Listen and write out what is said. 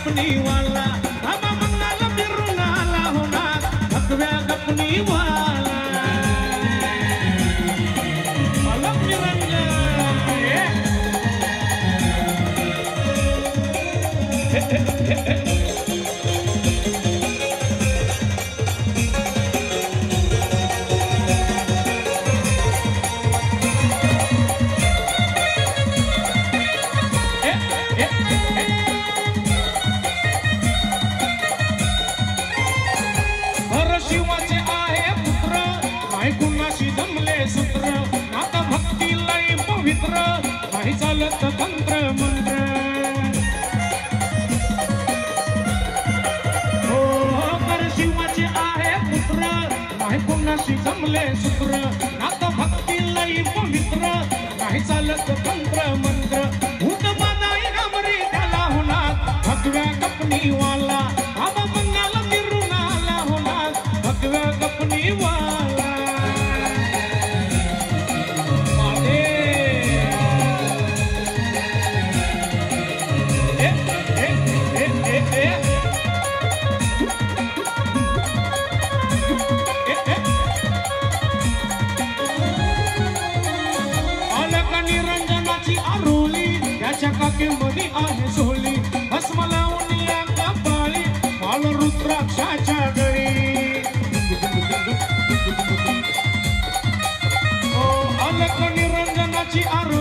गपनीवाला आबा मंगल फिरून आला होणार भगव्या गपनीवाला अलग निरंजन शिवाचे आहे पुत्र नाही कुणाशी जमले सूत्र आता भक्ती लई पवित्र नाही चालत तंत्र मंत्र हो कर शिवाचे आहे पुत्र नाही कुणाशी जमले सूत्र आता भक्ती लई पवित्र नाही चालत तंत्र मंत्र भूत बाधाई घाबरी त्याला होणार भगव्या गपनीवाला आबा मंगल फिरून आला होणार भगव्या गपनीवाला अलका निरंजनाची आरोली त्याच्या काकेमध्ये आहे सोहली भस्म लावून या कपाळी पाल रुद्राक्षाच्या गळी अलका निरंजनाची आरोली